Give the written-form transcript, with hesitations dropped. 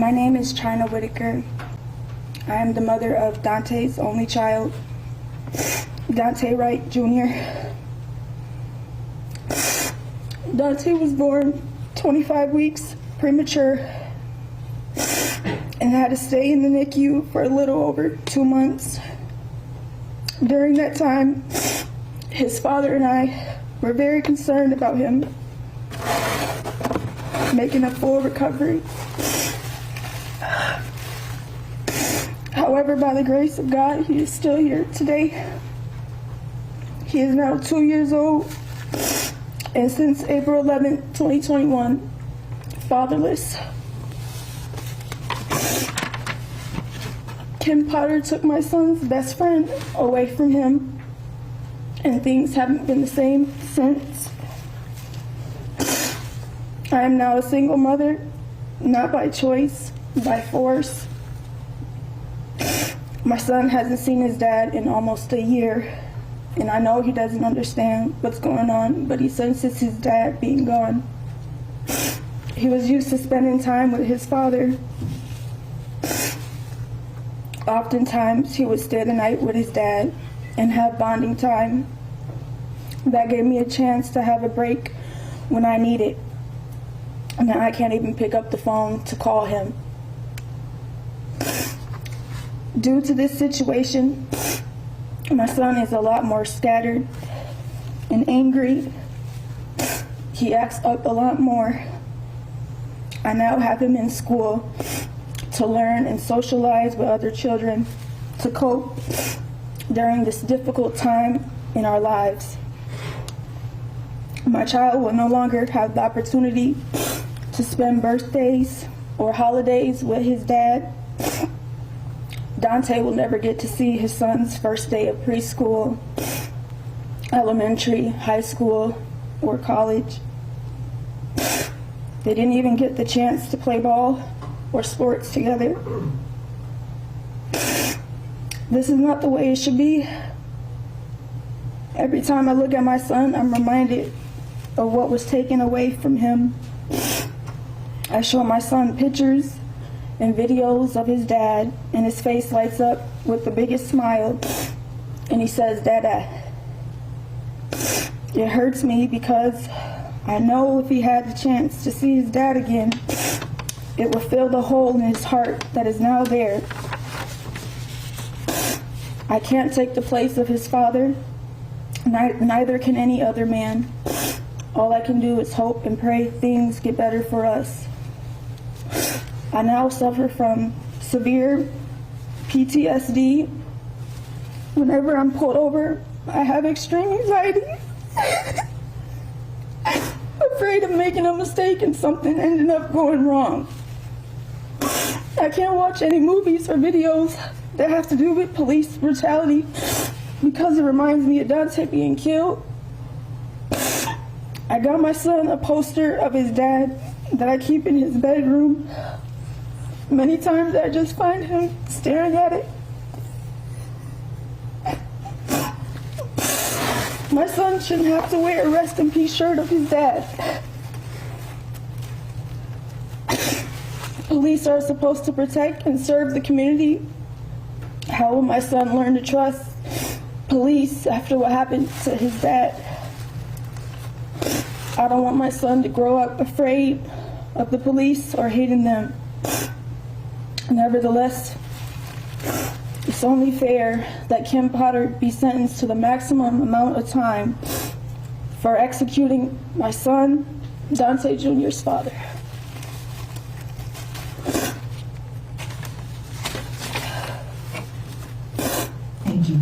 My name is Chyna Whitaker. I am the mother of Daunte's only child, Daunte Wright Jr. Daunte was born 25 weeks premature and had to stay in the NICU for a little over 2 months. During that time, his father and I were very concerned about him making a full recovery. However, by the grace of God, he is still here today. He is now 2 years old, and since April 11, 2021, fatherless. Kim Potter took my son's best friend away from him, and things haven't been the same since. I am now a single mother, not by choice, by force. My son hasn't seen his dad in almost a year, and I know he doesn't understand what's going on, but he senses his dad being gone. He was used to spending time with his father. Oftentimes, he would stay the night with his dad and have bonding time. That gave me a chance to have a break when I need it. Now I can't even pick up the phone to call him. Due to this situation, my son is a lot more scattered and angry. He acts up a lot more. I now have him in school to learn and socialize with other children to cope during this difficult time in our lives. My child will no longer have the opportunity to spend birthdays or holidays with his dad. Daunte will never get to see his son's first day of preschool, elementary, high school, or college. They didn't even get the chance to play ball or sports together. This is not the way it should be. Every time I look at my son, I'm reminded of what was taken away from him. I show my son pictures and videos of his dad, and his face lights up with the biggest smile, and he says, "Dada." It hurts me because I know if he had the chance to see his dad again, it will fill the hole in his heart that is now there. I can't take the place of his father, neither can any other man. All I can do is hope and pray things get better for us. I now suffer from severe PTSD. Whenever I'm pulled over, I have extreme anxiety. Afraid of making a mistake and something ending up going wrong. I can't watch any movies or videos that have to do with police brutality because it reminds me of Daunte being killed. I got my son a poster of his dad that I keep in his bedroom. Many times I just find him staring at it. My son shouldn't have to wear a rest in peace shirt of his dad. Police are supposed to protect and serve the community. How will my son learn to trust police after what happened to his dad? I don't want my son to grow up afraid of the police or hating them. Nevertheless, it's only fair that Kim Potter be sentenced to the maximum amount of time for executing my son, Daunte Jr.'s father. Thank you.